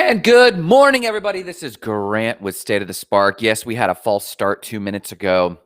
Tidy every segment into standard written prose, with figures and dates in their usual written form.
And good morning, everybody. This is Grant with State of the Spark. Yes, we had a false start 2 minutes ago.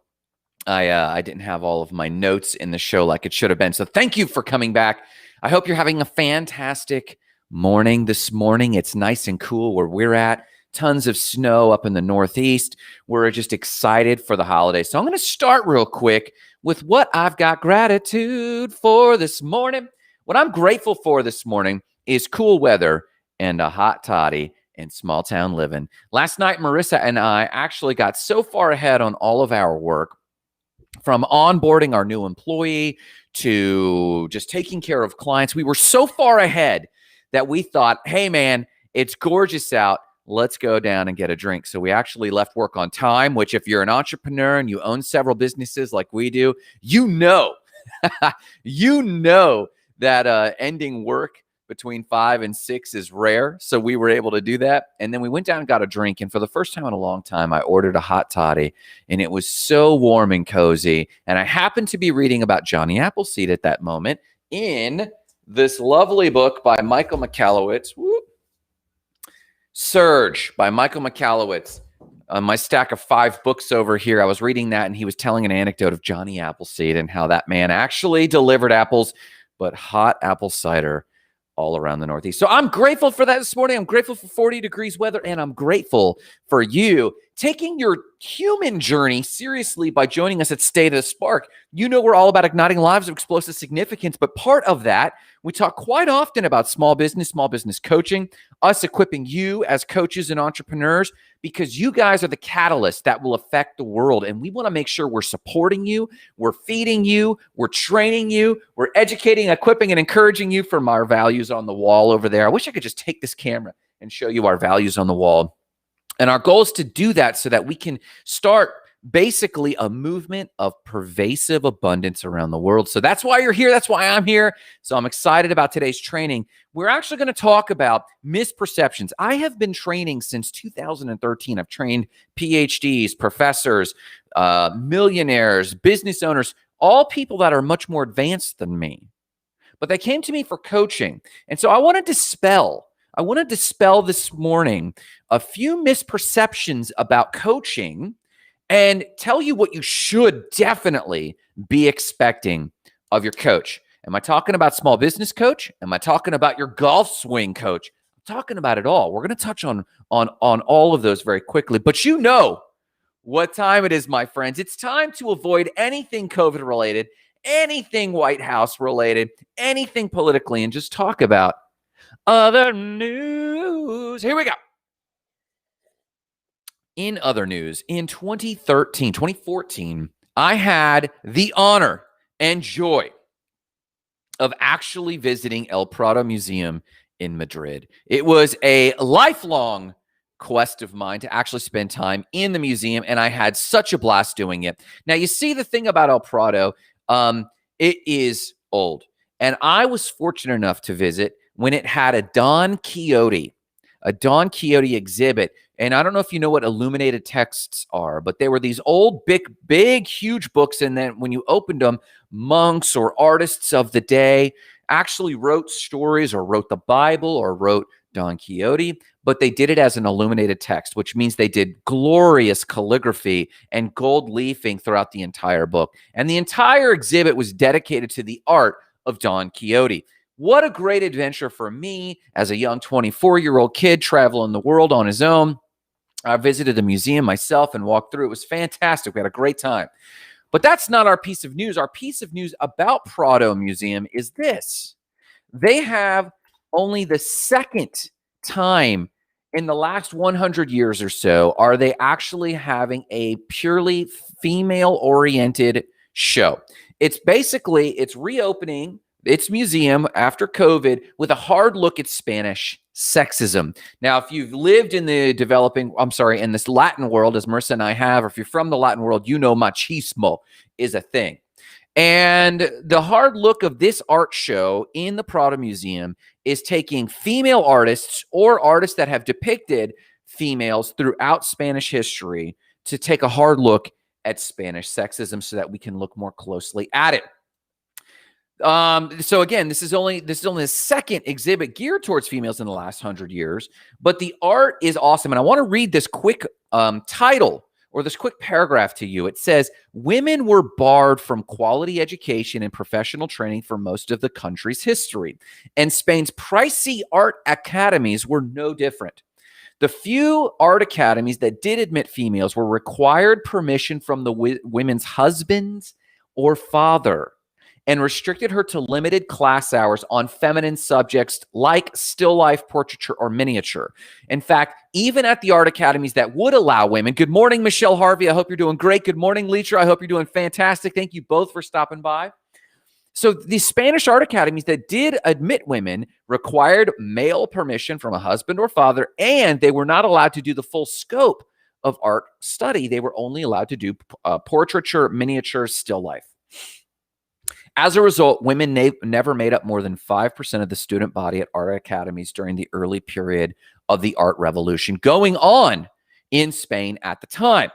I didn't have all of my notes in the show like it should have been. So thank you for coming back. I hope you're having a fantastic morning this morning. It's nice and cool where we're at. Tons of snow up in the Northeast. We're just excited for the holidays. So I'm going to start real quick with what I've got gratitude for this morning. What I'm grateful for this morning is cool weather and a hot toddy and small town living. Last night, Marissa and I actually got so far ahead on all of our work, from onboarding our new employee to just taking care of clients. We were so far ahead that we thought, hey, man, it's gorgeous out. Let's go down and get a drink. So we actually left work on time, which if you're an entrepreneur and you own several businesses like we do, you know that ending work between 5 and 6 is rare. So we were able to do that. And then we went down and got a drink. And for the first time in a long time, I ordered a hot toddy. And it was so warm and cozy. And I happened to be reading about Johnny Appleseed at that moment in this lovely book by Michael Michalowicz. Surge by Michael Michalowicz. My stack of 5 books over here, I was reading that, and he was telling an anecdote of Johnny Appleseed and how that man actually delivered apples, but hot apple cider all around the Northeast. So I'm grateful for that this morning. I'm grateful for 40 degrees weather, and I'm grateful for you taking your human journey seriously by joining us at State of the Spark. You know we're all about igniting lives of explosive significance, but part of that, we talk quite often about small business coaching, us equipping you as coaches and entrepreneurs, because you guys are the catalyst that will affect the world. And we want to make sure we're supporting you, we're feeding you, we're training you, we're educating, equipping, and encouraging you from our values on the wall over there. I wish I could just take this camera and show you our values on the wall. And our goal is to do that so that we can start basically a movement of pervasive abundance around the world. So that's why you're here. That's why I'm here. So I'm excited about today's training. We're actually going to talk about misperceptions. I have been training since 2013. I've trained PhDs, professors, millionaires, business owners, all people that are much more advanced than me. But they came to me for coaching. And so I want to dispel this morning a few misperceptions about coaching and tell you what you should definitely be expecting of your coach. Am I talking about small business coach? Am I talking about your golf swing coach? I'm talking about it all. We're going to touch on all of those very quickly. But you know what time it is, my friends. It's time to avoid anything COVID related, anything White House related, anything politically, and just talk about other news. Here we go. In other news, in 2014, I had the honor and joy of actually visiting El Prado Museum in Madrid. It was a lifelong quest of mine to actually spend time in the museum, and I had such a blast doing it. Now, you see, the thing about El Prado, it is old, and I was fortunate enough to visit when it had a Don Quixote exhibit. And I don't know if you know what illuminated texts are, but they were these old, big, huge books. And then when you opened them, monks or artists of the day actually wrote stories or wrote the Bible or wrote Don Quixote, but they did it as an illuminated text, which means they did glorious calligraphy and gold leafing throughout the entire book. And the entire exhibit was dedicated to the art of Don Quixote. What a great adventure for me as a young 24-year-old kid traveling the world on his own. I visited the museum myself and walked through. It was fantastic. We had a great time. But that's not our piece of news. Our piece of news about Prado Museum is this. They have only the second time in the last 100 years or so are they actually having a purely female-oriented show. It's reopening its museum after COVID with a hard look at Spanish sexism. Now, if you've lived in in this Latin world, as Marissa and I have, or if you're from the Latin world, you know machismo is a thing. And the hard look of this art show in the Prado Museum is taking female artists or artists that have depicted females throughout Spanish history to take a hard look at Spanish sexism so that we can look more closely at it. So again, this is only the second exhibit geared towards females in the last 100 years, but the art is awesome. And I want to read this quick title or this quick paragraph to you. It says, women were barred from quality education and professional training for most of the country's history, and Spain's pricey art academies were no different. The few art academies that did admit females were required permission from the women's husbands or father, and restricted her to limited class hours on feminine subjects like still life, portraiture, or miniature. In fact, even at the art academies that would allow women, good morning, Michelle Harvey. I hope you're doing great. Good morning, Leitra. I hope you're doing fantastic. Thank you both for stopping by. So the Spanish art academies that did admit women required male permission from a husband or father, and they were not allowed to do the full scope of art study. They were only allowed to do portraiture, miniature, still life. As a result, women never made up more than 5% of the student body at art academies during the early period of the art revolution going on in Spain at the time.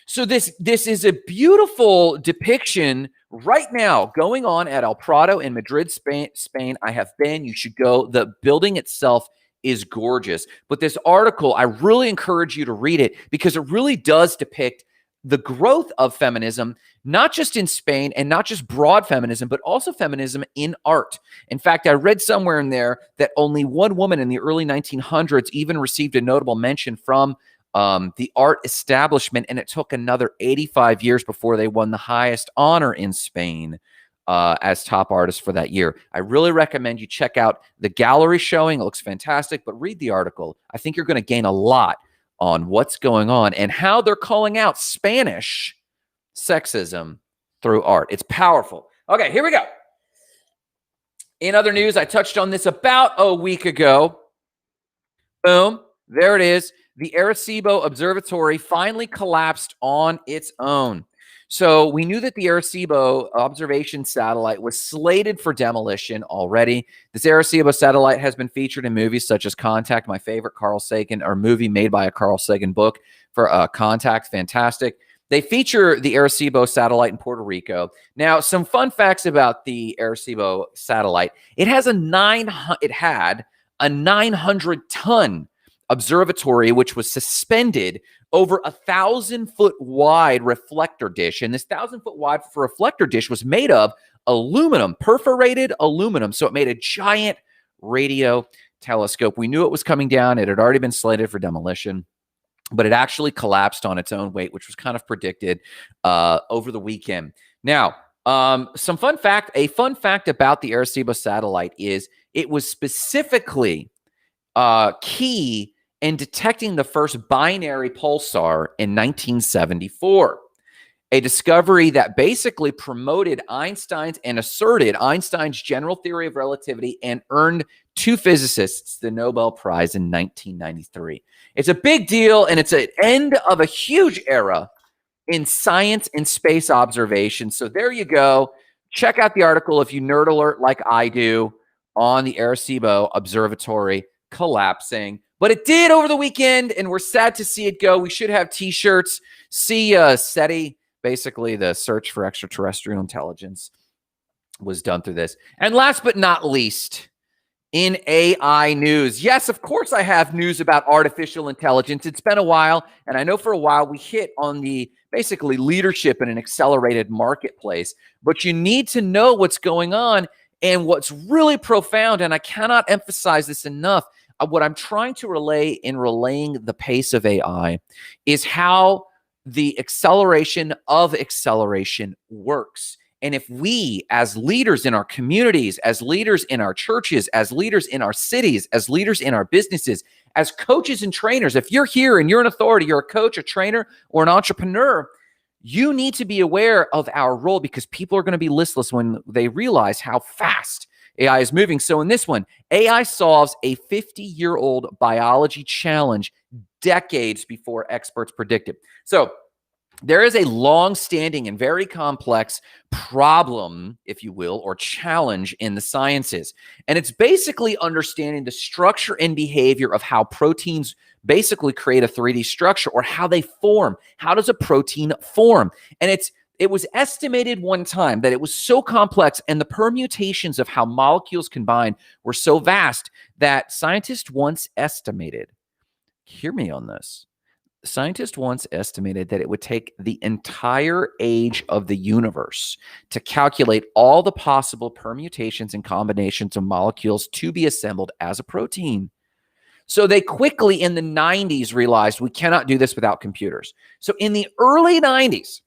So this is a beautiful depiction right now going on at El Prado in Madrid, Spain. I have been. You should go. The building itself is gorgeous. But this article, I really encourage you to read it because it really does depict the growth of feminism, not just in Spain and not just broad feminism, but also feminism in art. In fact, I read somewhere in there that only one woman in the early 1900s even received a notable mention from the art establishment, and it took another 85 years before they won the highest honor in Spain as top artist for that year. I really recommend you check out the gallery showing. It looks fantastic, but read the article. I think you're going to gain a lot on what's going on and how they're calling out Spanish sexism through art. It's powerful. Okay, here we go. In other news, I touched on this about a week ago. Boom, there it is. The Arecibo Observatory finally collapsed on its own. So we knew that the Arecibo observation satellite was slated for demolition already. This Arecibo satellite has been featured in movies such as Contact, my favorite Carl Sagan, or movie made by a Carl Sagan book for Contact, fantastic. They feature the Arecibo satellite in Puerto Rico. Now, some fun facts about the Arecibo satellite. It had a 900-ton observatory, which was suspended over a 1,000-foot wide reflector dish. And this 1,000-foot wide reflector dish was made of aluminum, perforated aluminum. So it made a giant radio telescope. We knew it was coming down. It had already been slated for demolition, but it actually collapsed on its own weight, which was kind of predicted over the weekend. Now, a fun fact about the Arecibo satellite is it was specifically key in detecting the first binary pulsar in 1974, a discovery that basically promoted asserted Einstein's general theory of relativity and earned two physicists the Nobel Prize in 1993. It's a big deal, and it's an end of a huge era in science and space observation. So there you go. Check out the article if you nerd alert like I do on the Arecibo Observatory collapsing. But it did over the weekend, and we're sad to see it go. We should have T-shirts. See SETI, basically the search for extraterrestrial intelligence, was done through this. And last but not least, in AI news. Yes, of course I have news about artificial intelligence. It's been a while, and I know for a while we hit on the basically leadership in an accelerated marketplace. But you need to know what's going on, and what's really profound, and I cannot emphasize this enough, what I'm trying to relay in relaying the pace of AI is how the acceleration of acceleration works. And if we, as leaders in our communities, as leaders in our churches, as leaders in our cities, as leaders in our businesses, as coaches and trainers, if you're here and you're an authority, you're a coach, a trainer, or an entrepreneur, you need to be aware of our role, because people are going to be listless when they realize how fast AI is moving. So in this one, AI solves a 50-year-old biology challenge decades before experts predicted. So there is a long-standing and very complex problem, if you will, or challenge in the sciences. And it's basically understanding the structure and behavior of how proteins basically create a 3D structure, or how they form. How does a protein form? And It was estimated one time that it was so complex and the permutations of how molecules combine were so vast that scientists once estimated, hear me on this, scientists once estimated that it would take the entire age of the universe to calculate all the possible permutations and combinations of molecules to be assembled as a protein. So they quickly in the 90s realized we cannot do this without computers. So in the early 90s,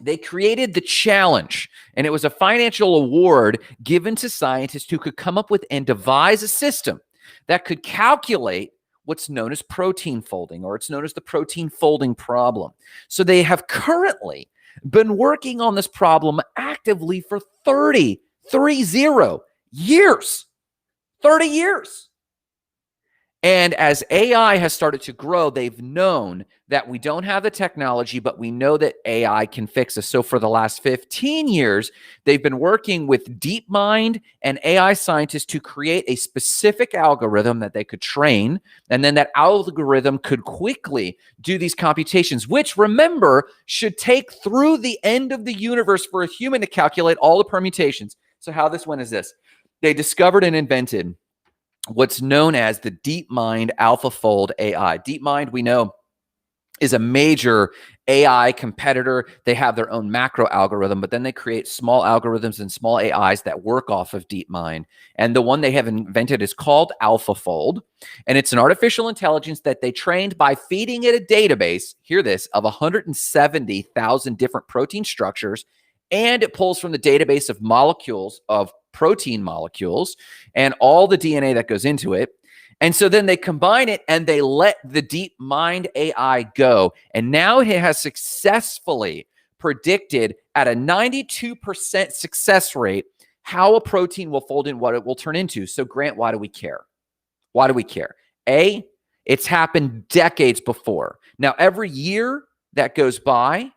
they created the challenge, and it was a financial award given to scientists who could come up with and devise a system that could calculate what's known as protein folding, or it's known as the protein folding problem. So they have currently been working on this problem actively for 30 years. 30 years. And as AI has started to grow, they've known that we don't have the technology, but we know that AI can fix us. So for the last 15 years, they've been working with DeepMind and AI scientists to create a specific algorithm that they could train. And then that algorithm could quickly do these computations, which, remember, should take through the end of the universe for a human to calculate all the permutations. So how this went is this. They discovered and invented what's known as the DeepMind AlphaFold AI. DeepMind, we know, is a major AI competitor. They have their own macro algorithm, but then they create small algorithms and small AIs that work off of DeepMind. And the one they have invented is called AlphaFold. And it's an artificial intelligence that they trained by feeding it a database, hear this, of 170,000 different protein structures. And it pulls from the database of molecules, of protein molecules, and all the DNA that goes into it. And so then they combine it and they let the DeepMind AI go. And now it has successfully predicted at a 92% success rate how a protein will fold in, what it will turn into. So Grant, why do we care? Why do we care? A, it's happened decades before. Now, every year that goes by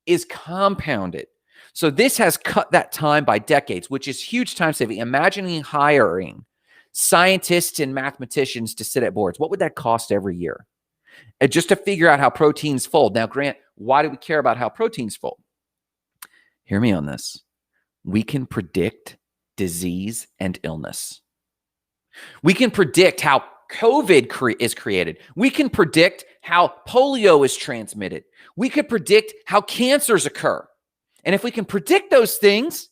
is compounded. So this has cut that time by decades, which is huge time saving. Imagining hiring scientists and mathematicians to sit at boards. What would that cost every year? And just to figure out how proteins fold. Now, Grant, why do we care about how proteins fold? Hear me on this. We can predict disease and illness. We can predict how COVID is created. We can predict how polio is transmitted. We can predict how cancers occur. And if we can predict those things,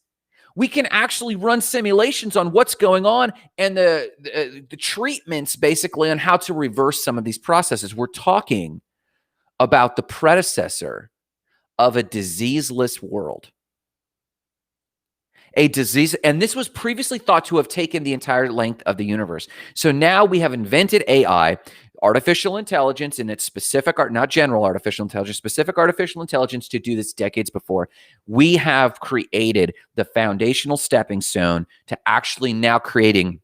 we can actually run simulations on what's going on and the treatments basically on how to reverse some of these processes. We're talking about the predecessor of a diseaseless world. A disease, and this was previously thought to have taken the entire length of the universe. So now we have invented AI, artificial intelligence, and its specific, not general artificial intelligence, specific artificial intelligence to do this decades before. We have created the foundational stepping stone to actually now creating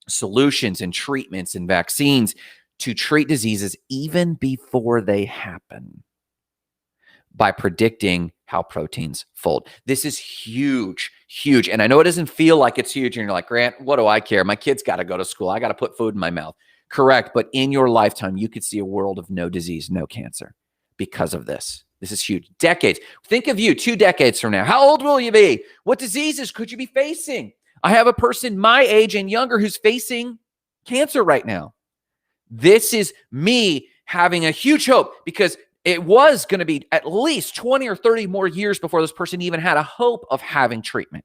solutions and treatments and vaccines to treat diseases even before they happen by predicting how proteins fold. This is huge, huge. And I know it doesn't feel like it's huge. And you're like, Grant, what do I care? My kid's got to go to school. I got to put food in my mouth. Correct. But in your lifetime, you could see a world of no disease, no cancer because of this. This is huge. Decades. Think of you 2 decades from now. How old will you be? What diseases could you be facing? I have a person my age and younger who's facing cancer right now. This is me having a huge hope because it was going to be at least 20 or 30 more years before this person even had a hope of having treatment.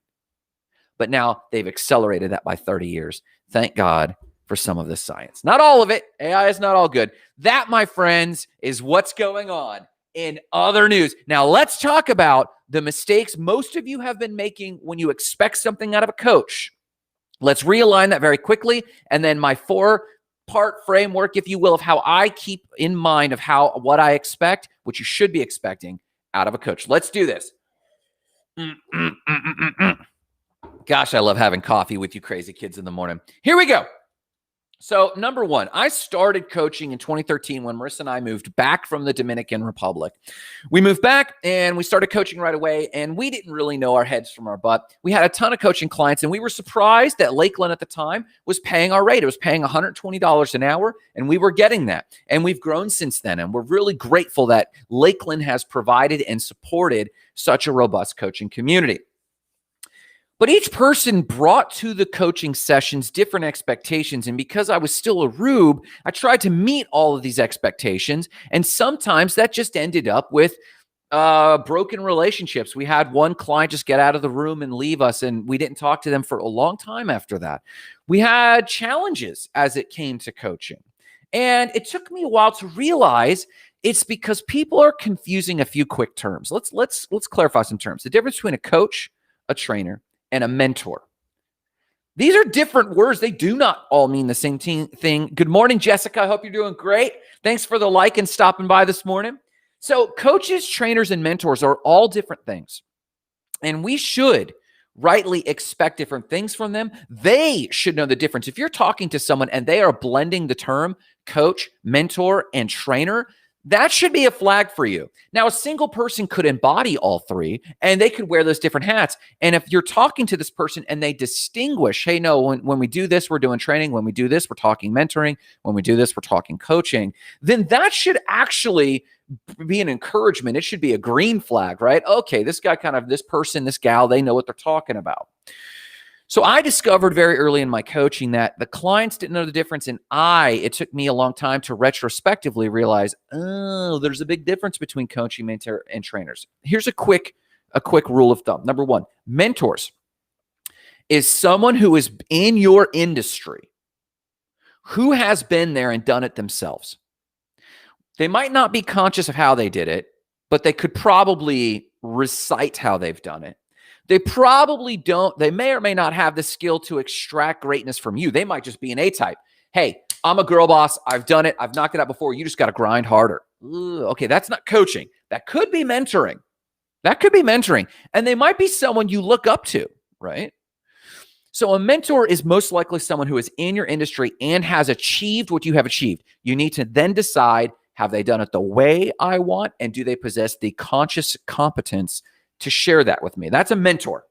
But now they've accelerated that by 30 years. Thank God for some of this science. Not all of it. AI is not all good. That, my friends, is what's going on in other news. Now, let's talk about the mistakes most of you have been making when you expect something out of a coach. Let's realign that very quickly. And then my 4-part framework, if you will, of how I keep in mind of what I expect, what you should be expecting out of a coach. Let's do this. Gosh, I love having coffee with you crazy kids in the morning. Here we go. So, number one, I started coaching in 2013 when Marissa and I moved back from the Dominican Republic. We moved back and we started coaching right away, and we didn't really know our heads from our butt. We had a ton of coaching clients, and we were surprised that Lakeland at the time was paying our rate. It was paying $120 an hour, and we were getting that. And we've grown since then, and we're really grateful that Lakeland has provided and supported such a robust coaching community. But each person brought to the coaching sessions different expectations. And because I was still a rube, I tried to meet all of these expectations. And sometimes that just ended up with broken relationships. We had one client just get out of the room and leave us, and we didn't talk to them for a long time after that. We had challenges as it came to coaching. And it took me a while to realize it's because people are confusing a few quick terms. Let's clarify some terms. The difference between a coach, a trainer, and a mentor. These are different words. They do not all mean the same thing. Good morning, Jessica. I hope you're doing great. Thanks for the like and stopping by this morning. So coaches, trainers, and mentors are all different things. And we should rightly expect different things from them. They should know the difference. If you're talking to someone and they are blending the term coach, mentor, and trainer, that should be a flag for you. Now, a single person could embody all three, and they could wear those different hats. And if you're talking to this person and they distinguish, hey, no, when we do this, we're doing training. When we do this, we're talking mentoring. When we do this, we're talking coaching. Then that should actually be an encouragement. It should be a green flag, right? Okay, this guy this person, this gal, they know what they're talking about. So I discovered very early in my coaching that the clients didn't know the difference, and it took me a long time to retrospectively realize, oh, there's a big difference between coaching, mentor, and trainers. Here's a quick rule of thumb. Number one, mentors is someone who is in your industry, who has been there and done it themselves. They might not be conscious of how they did it, but they could probably recite how they've done it. They may or may not have the skill to extract greatness from you. They might just be an A-type. Hey, I'm a girl boss. I've done it. I've knocked it out before. You just got to grind harder. Okay, that's not coaching. That could be mentoring. And they might be someone you look up to, right? So a mentor is most likely someone who is in your industry and has achieved what you have achieved. You need to then decide, have they done it the way I want? And do they possess the conscious competence to share that with me? That's a mentor.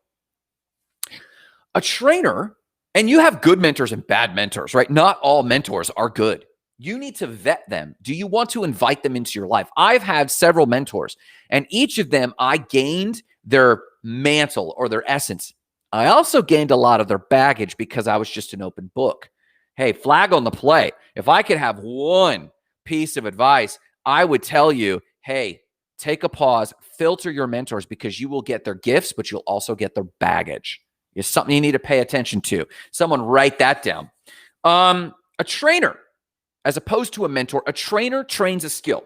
A trainer, and you have good mentors and bad mentors, right? Not all mentors are good. You need to vet them. Do you want to invite them into your life? I've had several mentors, and each of them, I gained their mantle or their essence. I also gained a lot of their baggage because I was just an open book. Hey, flag on the play. If I could have one piece of advice, I would tell you, hey, take a pause, filter your mentors, because you will get their gifts, but you'll also get their baggage. It's something you need to pay attention to. Someone write that down. A trainer, as opposed to a mentor, a trainer trains a skill.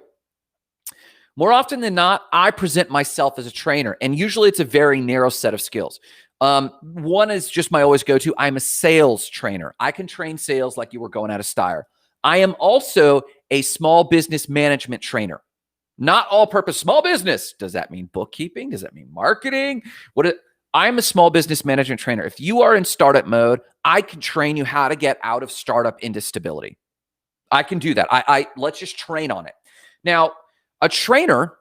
More often than not, I present myself as a trainer, and usually it's a very narrow set of skills. One is just my always go-to. I'm a sales trainer. I can train sales like you were going out of Steyr. I am also a small business management trainer. Not all-purpose small business. Does that mean bookkeeping? Does that mean marketing? I'm a small business management trainer. If you are in startup mode, I can train you how to get out of startup into stability. I can do that. Let's just train on it. Now, a trainer,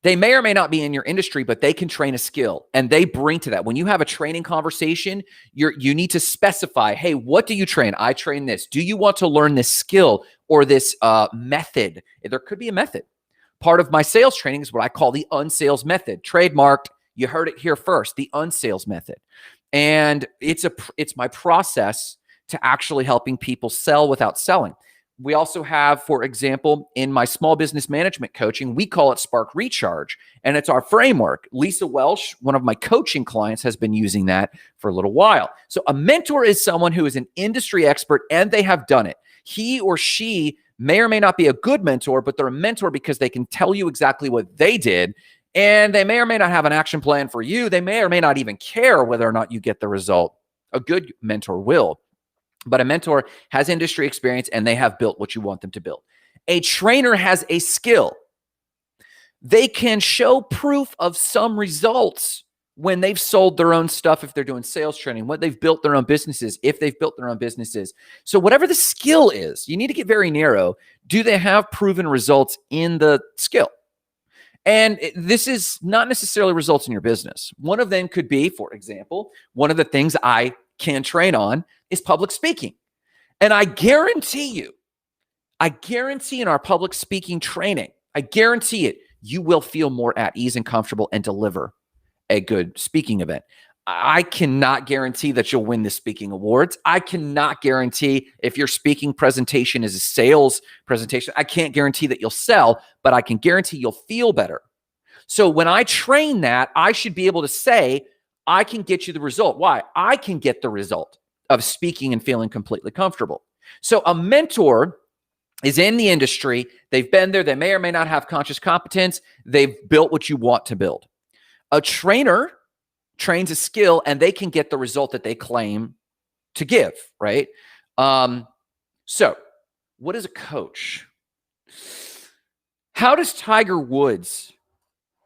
they may or may not be in your industry, but they can train a skill, and they bring to that. When you have a training conversation, you need to specify, hey, what do you train? I train this. Do you want to learn this skill or this method? There could be a method. Part of my sales training is what I call the unsales method. Trademarked. You heard it here first, the unsales method. And it's my process to actually helping people sell without selling. We also have, for example, in my small business management coaching, we call it Spark Recharge, and it's our framework. Lisa Welsh, one of my coaching clients, has been using that for a little while. So a mentor is someone who is an industry expert and they have done it. He or she may or may not be a good mentor, but they're a mentor because they can tell you exactly what they did, and they may or may not have an action plan for you. They may or may not even care whether or not you get the result. A good mentor will. But a mentor has industry experience and they have built what you want them to build. A trainer has a skill. They can show proof of some results, when they've sold their own stuff, if they're doing sales training, when they've built their own businesses, if they've built their own businesses. So whatever the skill is, you need to get very narrow. Do they have proven results in the skill? And this is not necessarily results in your business. One of them could be, for example, one of the things I can train on is public speaking. And I guarantee in our public speaking training, I guarantee it, you will feel more at ease and comfortable and deliver a good speaking event. I cannot guarantee that you'll win the speaking awards. I cannot guarantee if your speaking presentation is a sales presentation. I can't guarantee that you'll sell, but I can guarantee you'll feel better. So when I train that, I should be able to say, I can get you the result. Why? I can get the result of speaking and feeling completely comfortable. So a mentor is in the industry. They've been there. They may or may not have conscious competence. They've built what you want to build. A trainer trains a skill and they can get the result that they claim to give, right? So what is a coach? How does Tiger Woods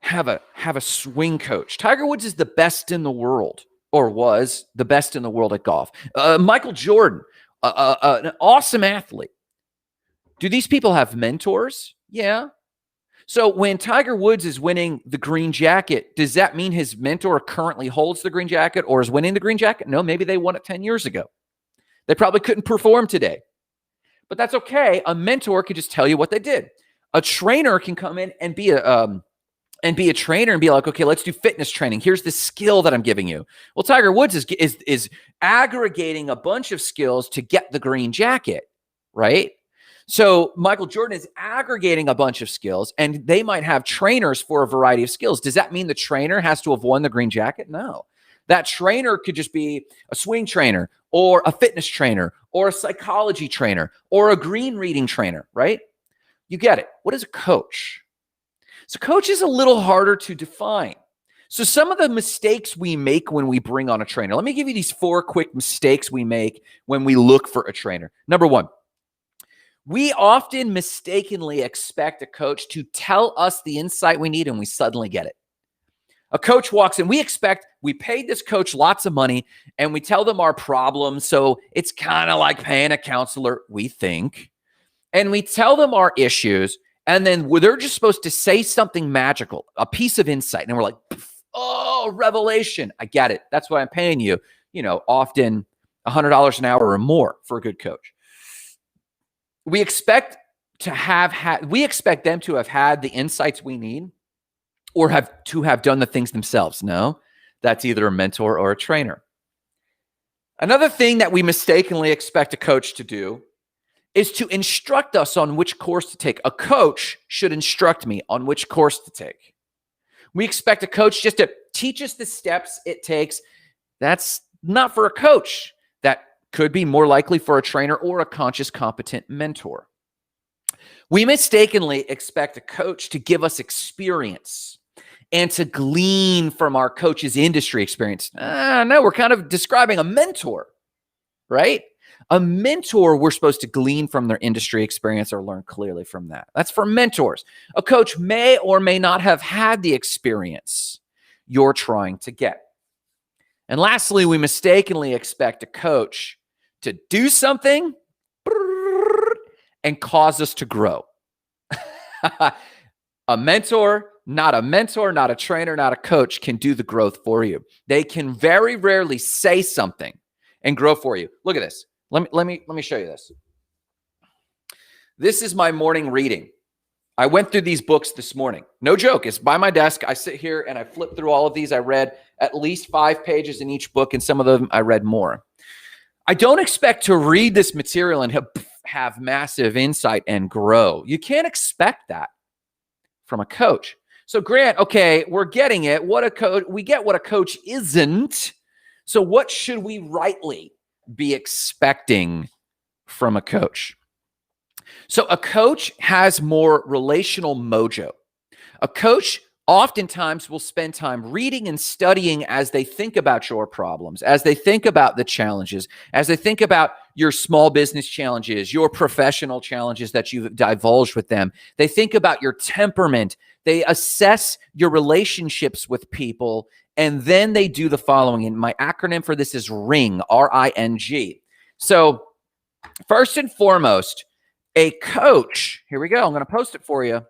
have a swing coach? Tiger Woods is the best in the world, or was the best in the world at golf. Michael Jordan, an awesome athlete. Do these people have mentors? Yeah. So when Tiger Woods is winning the green jacket, does that mean his mentor currently holds the green jacket or is winning the green jacket? No, maybe they won it 10 years ago. They probably couldn't perform today. But that's okay. A mentor could just tell you what they did. A trainer can come in and be a trainer and be like, okay, let's do fitness training. Here's the skill that I'm giving you. Well, Tiger Woods is aggregating a bunch of skills to get the green jacket, right? So Michael Jordan is aggregating a bunch of skills, and they might have trainers for a variety of skills. Does that mean the trainer has to have won the green jacket? No. That trainer could just be a swing trainer or a fitness trainer or a psychology trainer or a green reading trainer, right? You get it. What is a coach? So coach is a little harder to define. So some of the mistakes we make when we bring on a trainer, let me give you these 4 quick mistakes we make when we look for a trainer. Number 1, we often mistakenly expect a coach to tell us the insight we need and we suddenly get it. A coach walks in, we paid this coach lots of money and we tell them our problems. So it's kind of like paying a counselor, we think. And we tell them our issues. And then they're just supposed to say something magical, a piece of insight. And we're like, oh, revelation. I get it. That's why I'm paying you, often $100 an hour or more for a good coach. We expect them to have had the insights we need or to have done the things themselves. No, that's either a mentor or a trainer. Another thing that we mistakenly expect a coach to do is to instruct us on which course to take. A coach should instruct me on which course to take. We expect a coach just to teach us the steps it takes. That's not for a coach. That could be more likely for a trainer or a conscious, competent mentor. We mistakenly expect a coach to give us experience and to glean from our coach's industry experience. No, we're kind of describing a mentor, right? A mentor, we're supposed to glean from their industry experience or learn clearly from that. That's for mentors. A coach may or may not have had the experience you're trying to get. And lastly, we mistakenly expect a coach to do something and cause us to grow. A mentor, not a trainer, not a coach can do the growth for you. They can very rarely say something and grow for you. Look at this. Let me show you this. This is my morning reading. I went through these books this morning. No joke. It's by my desk. I sit here and I flip through all of these. I read at least 5 pages in each book, and some of them I read more. I don't expect to read this material and have massive insight and grow. You can't expect that from a coach. So Grant, okay, we're getting it. We get what a coach isn't. So what should we rightly be expecting from a coach? So a coach has more relational mojo. A coach oftentimes will spend time reading and studying as they think about your problems, as they think about the challenges, as they think about your small business challenges, your professional challenges that you've divulged with them. They think about your temperament. They assess your relationships with people And then they do the following. And my acronym for this is RING, R-I-N-G. So first and foremost, a coach, here we go. I'm going to post it for you.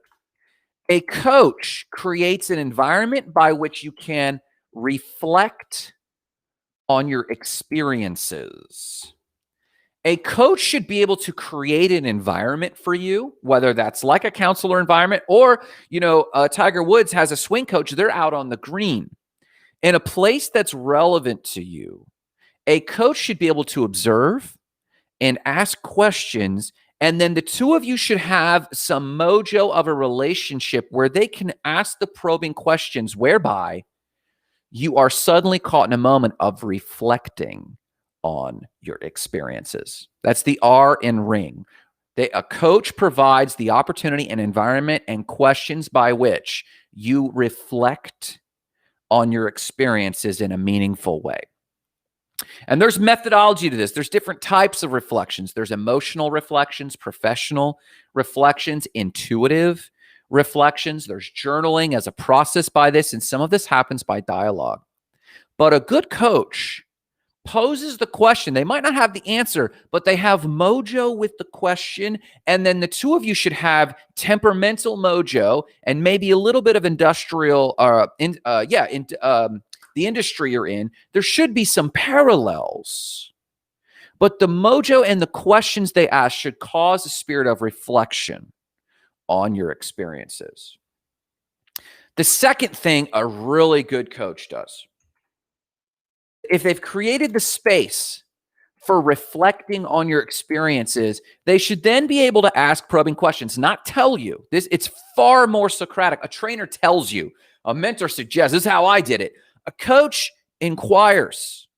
A coach creates an environment by which you can reflect on your experiences. A coach should be able to create an environment for you, whether that's like a counselor environment or, Tiger Woods has a swing coach. They're out on the green in a place that's relevant to you. A coach should be able to observe and ask questions. And then the two of you should have some mojo of a relationship where they can ask the probing questions, whereby you are suddenly caught in a moment of reflecting on your experiences. That's the R in RING. A coach provides the opportunity and environment and questions by which you reflect on your experiences in a meaningful way. And there's methodology to this. There's different types of reflections. There's emotional reflections, professional reflections, intuitive reflections. There's journaling as a process by this, and some of this happens by dialogue. But a good coach poses the question. They might not have the answer, but they have mojo with the question. And then the two of you should have temperamental mojo and maybe a little bit of industrial, the industry you're in. There should be some parallels. But the mojo and the questions they ask should cause a spirit of reflection on your experiences. The second thing a really good coach does, if they've created the space for reflecting on your experiences, they should then be able to ask probing questions, not tell you. It's far more Socratic. A trainer tells you, a mentor suggests, this is how I did it. A coach inquires.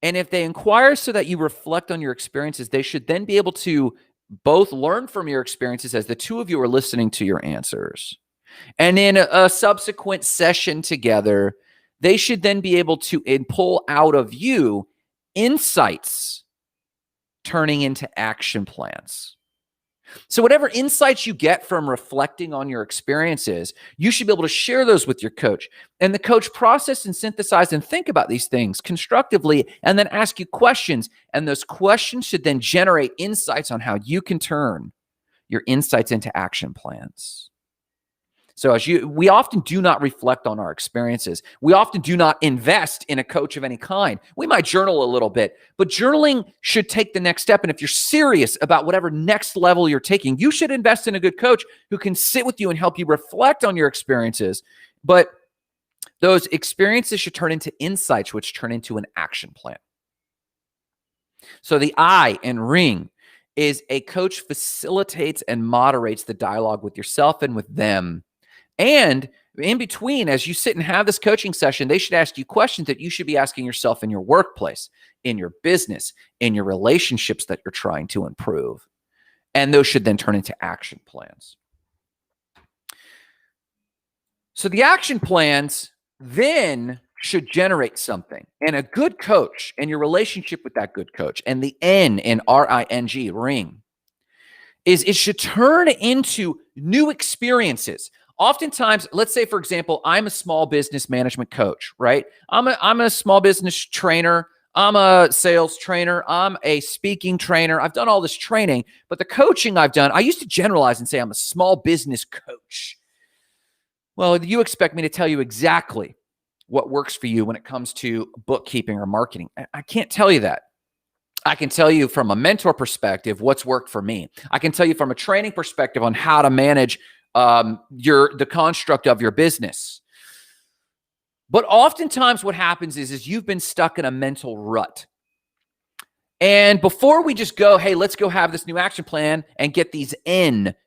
And if they inquire so that you reflect on your experiences, they should then be able to both learn from your experiences as the two of you are listening to your answers. And in a subsequent session together, they should then be able to pull out of you insights turning into action plans. So whatever insights you get from reflecting on your experiences, you should be able to share those with your coach. And the coach process and synthesize and think about these things constructively and then ask you questions. And those questions should then generate insights on how you can turn your insights into action plans. So we often do not reflect on our experiences. We often do not invest in a coach of any kind. We might journal a little bit, but journaling should take the next step. And if you're serious about whatever next level you're taking, you should invest in a good coach who can sit with you and help you reflect on your experiences. But those experiences should turn into insights, which turn into an action plan. So the I in RING is a coach facilitates and moderates the dialogue with yourself and with them. And in between, as you sit and have this coaching session, they should ask you questions that you should be asking yourself in your workplace, in your business, in your relationships that you're trying to improve. And those should then turn into action plans. So the action plans then should generate something. And a good coach and your relationship with that good coach, and the N in RING, RING, is it should turn into new experiences. Oftentimes, let's say, for example, I'm a small business management coach, right? I'm a small business trainer. I'm a sales trainer. I'm a speaking trainer. I've done all this training, but the coaching I've done, I used to generalize and say I'm a small business coach. Well, you expect me to tell you exactly what works for you when it comes to bookkeeping or marketing. I can't tell you that. I can tell you from a mentor perspective what's worked for me. I can tell you from a training perspective on how to manage the construct of your business. But oftentimes what happens is you've been stuck in a mental rut. And before we just go, hey, let's go have this new action plan and get these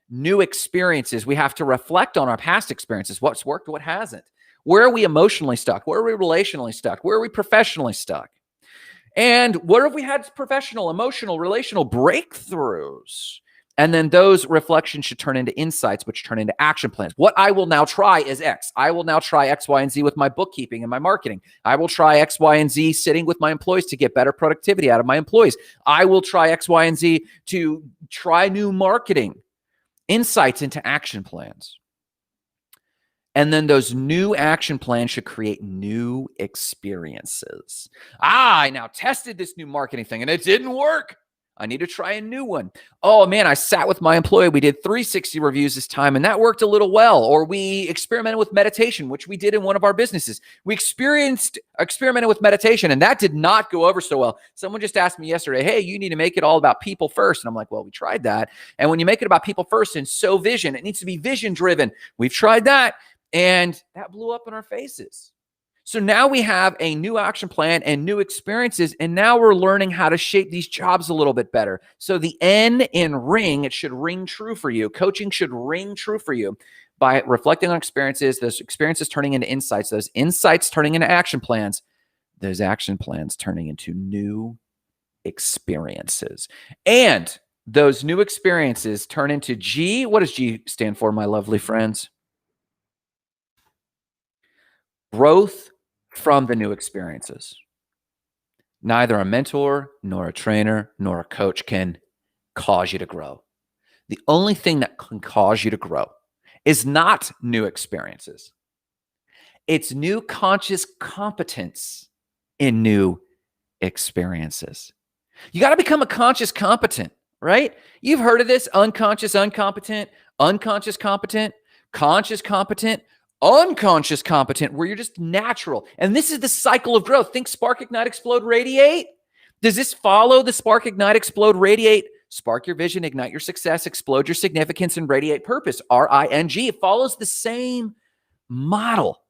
new experiences, we have to reflect on our past experiences. What's worked, what hasn't? Where are we emotionally stuck? Where are we relationally stuck? Where are we professionally stuck? And where have we had professional, emotional, relational breakthroughs? And then those reflections should turn into insights, which turn into action plans. What I will now try is X. I will now try X, Y, and Z with my bookkeeping and my marketing. I will try X, Y, and Z sitting with my employees to get better productivity out of my employees. I will try X, Y, and Z to try new marketing insights into action plans. And then those new action plans should create new experiences. I now tested this new marketing thing and it didn't work. I need to try a new one. Oh man, I sat with my employee. We did 360 reviews this time and that worked a little well. Or we experimented with meditation, which we did in one of our businesses. We experimented with meditation and that did not go over so well. Someone just asked me yesterday, hey, you need to make it all about people first. And I'm like, well, we tried that. And when you make it about people first and so vision, it needs to be vision driven. We've tried that and that blew up in our faces. So now we have a new action plan and new experiences, and now we're learning how to shape these jobs a little bit better. So the N in ring, it should ring true for you. Coaching should ring true for you by reflecting on experiences, those experiences turning into insights, those insights turning into action plans, those action plans turning into new experiences. And those new experiences turn into G. What does G stand for, my lovely friends? Growth from the new experiences. Neither a mentor, nor a trainer, nor a coach can cause you to grow. The only thing that can cause you to grow is not new experiences. It's new conscious competence in new experiences. You got to become a conscious competent, right? You've heard of this: unconscious, uncompetent, unconscious competent, conscious competent, unconscious competent, where you're just natural. And this is the cycle of growth. Think spark, ignite, explode, radiate. Does this follow the spark, ignite, explode, radiate? Spark your vision, ignite your success, explode your significance, and radiate purpose. RING. It follows the same model.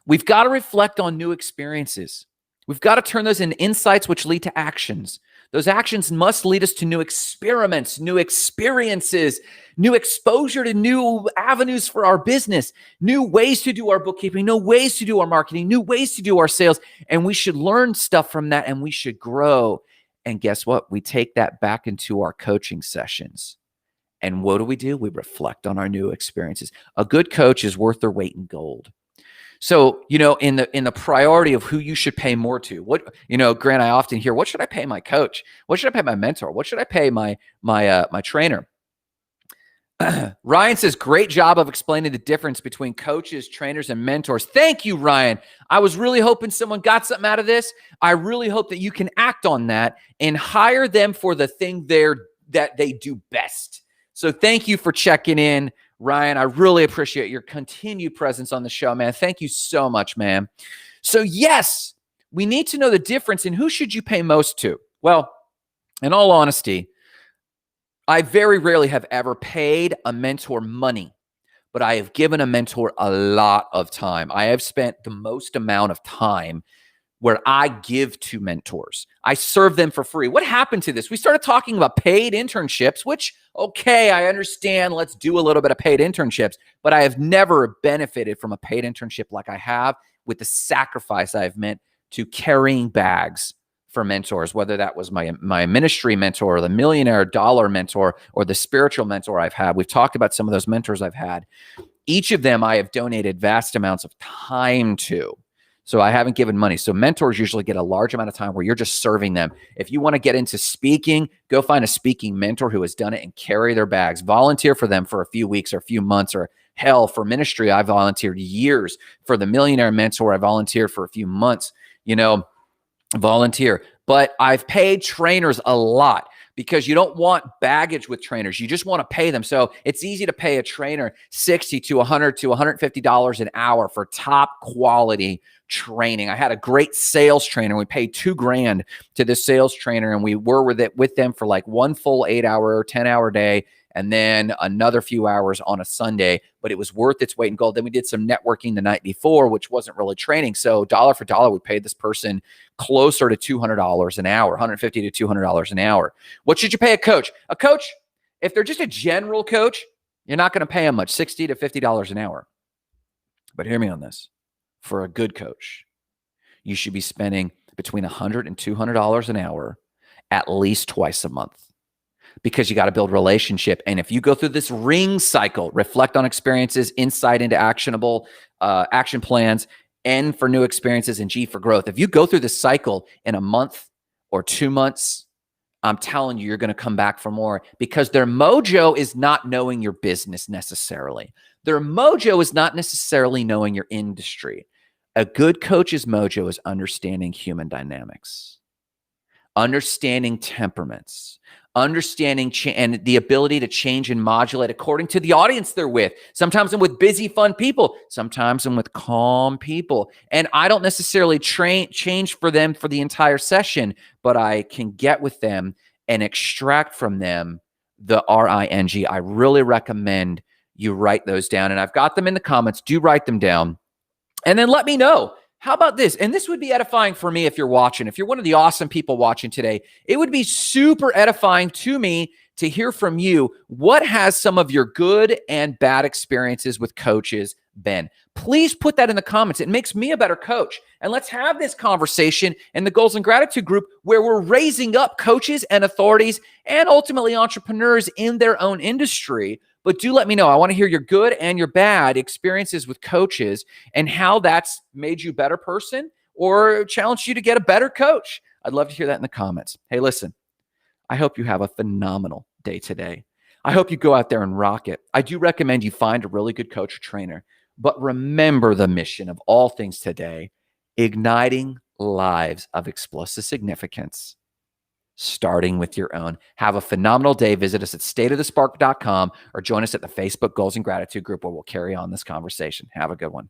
We've got to reflect on new experiences. We've got to turn those into insights, which lead to actions. Those actions must lead us to new experiments, new experiences, new exposure to new avenues for our business, new ways to do our bookkeeping, new ways to do our marketing, new ways to do our sales. And we should learn stuff from that and we should grow. And guess what? We take that back into our coaching sessions. And what do? We reflect on our new experiences. A good coach is worth their weight in gold. So, in the priority of who you should pay more to, Grant, I often hear, what should I pay my coach? What should I pay my mentor? What should I pay my trainer? Ryan says, great job of explaining the difference between coaches, trainers, and mentors. Thank you, Ryan. I was really hoping someone got something out of this. I really hope that you can act on that and hire them for the thing that they do best. So thank you for checking in, Ryan. I really appreciate your continued presence on the show, man. Thank you so much, man. So yes, we need to know the difference in who should you pay most to. Well, in all honesty, I very rarely have ever paid a mentor money, but I have given a mentor a lot of time. I have spent the most amount of time where I give to mentors. I serve them for free. What happened to this? We started talking about paid internships, which, okay, I understand. Let's do a little bit of paid internships, but I have never benefited from a paid internship like I have with the sacrifice I've meant to carrying bags for mentors, whether that was my ministry mentor or the millionaire dollar mentor or the spiritual mentor I've had. We've talked about some of those mentors I've had. Each of them I have donated vast amounts of time to. So I haven't given money. So mentors usually get a large amount of time where you're just serving them. If you want to get into speaking, go find a speaking mentor who has done it and carry their bags. Volunteer for them for a few weeks or a few months. Or hell, for ministry, I volunteered years. For the millionaire mentor, I volunteered for a few months. Volunteer. But I've paid trainers a lot because you don't want baggage with trainers. You just want to pay them. So it's easy to pay a trainer $60 to $100 to $150 an hour for top quality training. I had a great sales trainer. We paid $2,000 to this sales trainer, and we were with them for like one full 8-hour, 10-hour day, and then another few hours on a Sunday, but it was worth its weight in gold. Then we did some networking the night before, which wasn't really training. So dollar for dollar, we paid this person closer to $200 an hour, $150 to $200 an hour. What should you pay a coach? A coach, if they're just a general coach, you're not going to pay them much, $60 to $50 an hour. But hear me on this. For a good coach, you should be spending between $100 and $200 an hour at least twice a month, because you got to build relationship. And if you go through this ring cycle, reflect on experiences, insight into actionable action plans, N for new experiences, and G for growth. If you go through this cycle in a month or 2 months, I'm telling you, you're going to come back for more, because their mojo is not knowing your business necessarily. Their mojo is not necessarily knowing your industry. A good coach's mojo is understanding human dynamics, understanding temperaments, understanding and the ability to change and modulate according to the audience they're with. Sometimes I'm with busy, fun people. Sometimes I'm with calm people. And I don't necessarily change for them for the entire session, but I can get with them and extract from them the RING. I really recommend you write those down. And I've got them in the comments. Do write them down. And then let me know. How about this? And this would be edifying for me if you're watching. If you're one of the awesome people watching today, it would be super edifying to me to hear from you. What has some of your good and bad experiences with coaches been? Please put that in the comments. It makes me a better coach. And let's have this conversation in the Goals and Gratitude group where we're raising up coaches and authorities and ultimately entrepreneurs in their own industry. But do let me know. I want to hear your good and your bad experiences with coaches and how that's made you a better person or challenged you to get a better coach. I'd love to hear that in the comments. Hey, listen, I hope you have a phenomenal day today. I hope you go out there and rock it. I do recommend you find a really good coach or trainer, but remember the mission of all things today, igniting lives of explosive significance, starting with your own. Have a phenomenal day. Visit us at stateofthespark.com or join us at the Facebook Goals and Gratitude group where we'll carry on this conversation. Have a good one.